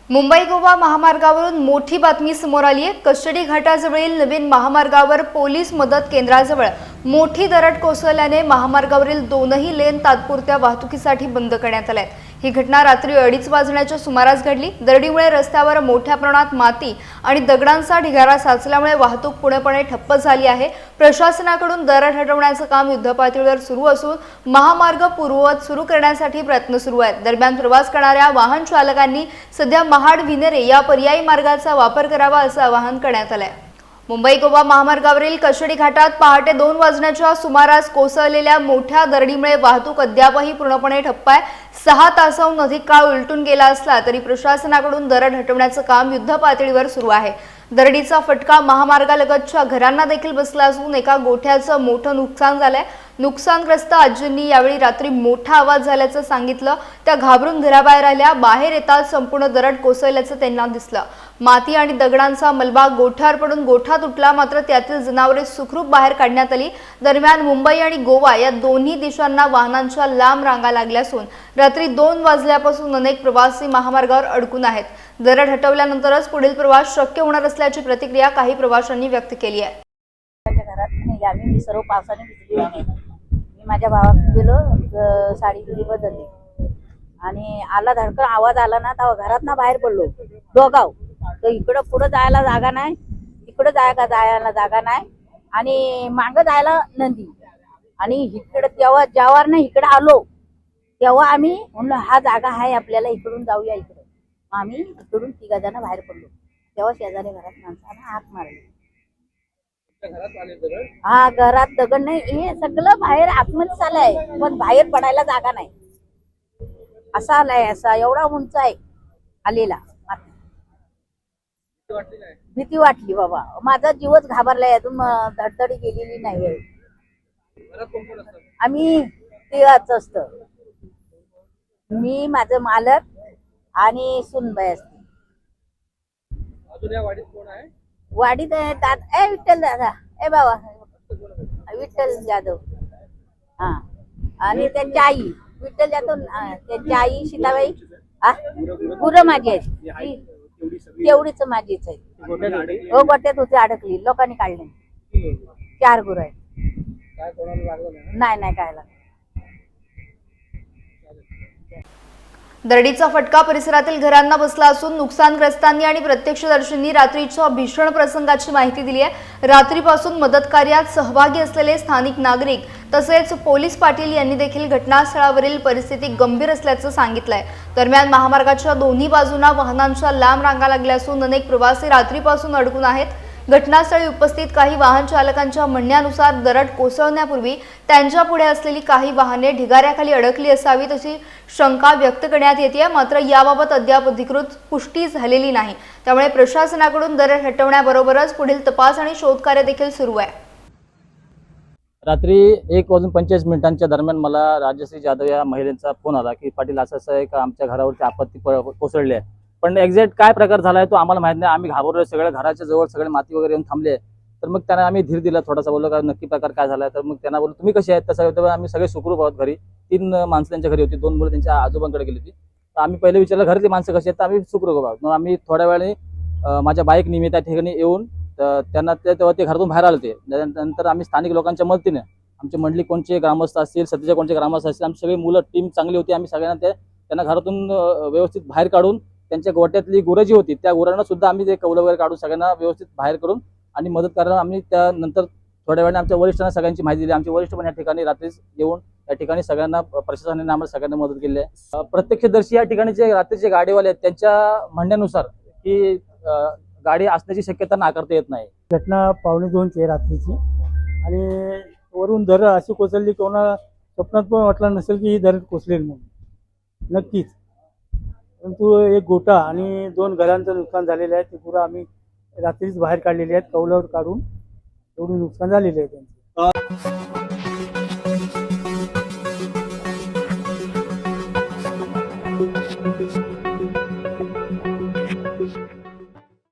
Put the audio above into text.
मुंबई गोवा महामार्गावरून मोठी बातमी समोर आली आहे। कस्टडी घाटाजवळील नवीन महामार्गावर पोलीस मदत केंद्राजवळ मोठी दरड कोसळल्याने महामार्गावरील दोनही लेन तात्पुरत्या वाहतुकीसाठी बंद करण्यात आल्या आहेत। ही घटना रात्री 2:30 वाजण्याच्या सुमारास घडली। दरडीमुळे रस्त्यावर मोठ्या प्रमाणात माती आणि दगडांचा ढिगारा साचल्यामुळे वाहतूक पूर्णपणे ठप्प झाली आहे। प्रशासनाकडून दरड हटवण्याचं काम युद्धपातळीवर सुरू असून महामार्ग पूर्ववत सुरू करण्यासाठी प्रयत्न सुरू आहेत। दरम्यान प्रवास करणाऱ्या वाहन चालकांनी सध्या महाड विनेरे या पर्यायी मार्गाचा वापर करावा असं आवाहन करण्यात आलंय। मुंबई गोवा महामार्गावरील कस्टडी घाटात पहाटे 2 वाजण्याच्या सुमारास कोसळलेल्या मोठ्या दरडीमुळे वाहतूक अद्यापही पूर्णपणे ठप्प आहे। 6 तासाहून अधिक काळ उलटून गेला असला तरी प्रशासनाकडून दरड हटवण्याचं काम युद्धपातळीवर सुरू आहे। दरडीचा फटका महामार्गालगतच्या घरांना देखील बसला असून एका गोठ्याचं मोठं नुकसान झालंय। नुकसानग्रस्त आजींनी यावेळी रात्री मोठा आवाज झाल्याचं सांगितलं। त्या घाबरून घराबाहेर आल्या। बाहेर येताच संपूर्ण दरड कोसळल्याचं त्यांना दिसलं। माती आणि दगडांचा मलबा गोठ्यावर पडून गोठा तुटला, मात्र त्यातील जनावरे सुखरूप बाहेर काढण्यात आली। दरम्यान मुंबई आणि गोवा या दोन्ही दिशांना वाहनांच्या लांब रांगा लागल्या असून रात्री 2 वाजल्यापासून अनेक प्रवासी महामार्गावर अडकून आहेत। दरड हटवल्यानंतरच पुढील प्रवास शक्य होणार असल्याची प्रतिक्रिया काही प्रवाशांनी व्यक्त केली आहे। मी सर्व पावसाने भिजली होती। मी माझ्या भावाकडे गेलो, साडी बिडी बदलली आणि आला धडकन आवाज आला ना, तेव्हा घरात ना बाहेर पडलो दोघाव। तर इकडं पुढे जायला जागा नाही, इकडे जायला जागा नाही आणि मागं जायला नंदी। आणि इकडे तेव्हा ज्यावर ना इकडे आलो तेव्हा आम्ही म्हणलं हा जागा आहे आपल्याला, इकडून जाऊया इकडे। आम्ही इकडून 3 जण बाहेर पडलो। तेव्हा शेजारी घरात माणसाने हाक मारली। हा, घरात दगड नाही, हे सगळं बाहेर आतमध्ये आलंय, पण बाहेर पडायला जागा नाही। असा आलाय, असा एवढा उंच आहे आलेला। भीती वाटली बाबा, माझा जीवच घाबरलाय। अजून धडधडी गेलेली नाहीये। आम्ही तिघाच असतो, मी, माझं मालक आणि सुनबाई असते। वाडीत विठ्ठल दादा, बाबा विठ्ठल जाधव, हा, आणि त्यांची आई विठ्ठल जाधव, त्यांची आई सीताबाई, गुरं माझी आहेत, तेवढीच माझीच आहे। हो, गोट्यात होती अडकली, लोकांनी काढले। 4 गुरं आहेत। नाही काय लागलं। दरडीचा फटका परिसरातील घरांना बसला असून नुकसानग्रस्तांनी आणि प्रत्यक्षदर्शींनी रात्रीच्या भीषण प्रसंगाची माहिती दिली आहे। रात्रीपासून मदत कार्यात सहभागी असलेले स्थानिक नागरिक तसेच पोलीस पाटील यांनी देखील घटनास्थळावरील परिस्थिती गंभीर असल्याचं सांगितलंय। दरम्यान महामार्गाच्या दोन्ही बाजूंना वाहनांच्या लांब रांगा लागल्या असून अनेक प्रवासी रात्रीपासून अडकून आहेत। घटनास्थळी उपस्थित काही वाहन चालकांच्या म्हणण्यानुसार दरड कोसळण्यापूर्वी त्यांच्या पुढे असलेली काही वाहने ढिगाऱ्याखाली अडकली असावीत अशी शंका व्यक्त करण्यात येते। मात्र याबाबत अद्याप अधिकृत पुष्टी झालेली नाही। त्यामुळे प्रशासनाकडून दरड हटवण्याबरोबरच पुढील तपास आणि शोधकार्य देखील सुरू आहे। रात्री 1:45 दरम्यान मला राजश्री जाधव या महिलेचा फोन आला की पाटील असं आहे का आमच्या घरावरती आपत्ती कोसळली आहे, पण एक्झॅक्ट काय प्रकार झालाय तो आम्हाला माहित नाही। आम्ही घाबरलो, सगळ्या घराच्या जवळ सगळे माती वगैरे येऊन थांबले। तर मग त्यांना आम्ही धीर दिला थोडासा, बोललो का नक्की प्रकार काय झालाय। तर मग त्यांना बोललो तुम्ही कसे आहेत, तसं आम्ही सगळे सुखरूप आहोत घरी। 3 माणसं त्यांच्या घरी होती, 2 मुलं त्यांच्या आजोबांकडे गेली होती। तर आम्ही पहिले विचारलं घरातली माणसं कशी आहेत, तर आम्ही सुखरूप आहोत। मग आम्ही थोड्या वेळाने माझ्या बाईक निमित्त त्या ठिकाणी येऊन त्यांना तेव्हा ते घरातून बाहेर आले होते। नंतर आम्ही स्थानिक लोकांच्या मदतीने, आमची मंडळी कोणचे ग्रामस्थ असतील, सध्याच्या कोणचे ग्रामस्थ असतील, आमची सगळी मुलं टीम चांगली होती। आम्ही सगळ्यांना त्यांना घरातून व्यवस्थित बाहेर काढून त्यांच्या गोट्यातली गुरं जी होती त्या गुरांना सुद्धा आम्ही ते कौलं वगैरे काढून सगळ्यांना व्यवस्थित बाहेर करून आणि मदत करायला आम्ही त्यानंतर थोड्या वेळाने आमच्या वरिष्ठांना सगळ्यांची माहिती दिली। आमचे वरिष्ठ पण या ठिकाणी रात्रीच येऊन या ठिकाणी सगळ्यांना प्रशासनाने आम्हाला सगळ्यांना मदत केली आहे। प्रत्यक्षदर्शी या ठिकाणी जे रात्रीचे गाडीवाले आहेत त्यांच्या म्हणण्यानुसार की गाडी असण्याची शक्यता नाकारता येत नाही। घटना 1:45 रात्रीची आणि वरून दरड अशी कोसळली कोणा स्वप्नात पण वाटलं नसेल की ही दरड कोसळेल म्हणून, नक्कीच। परंतु एक गोठा आणि 2 घरांचं नुकसान झालेलं आहे। ते गुरं आम्ही रात्रीच बाहेर काढलेली आहेत, कौलावर काढून एवढं नुकसान झालेलं आहे त्यांचं।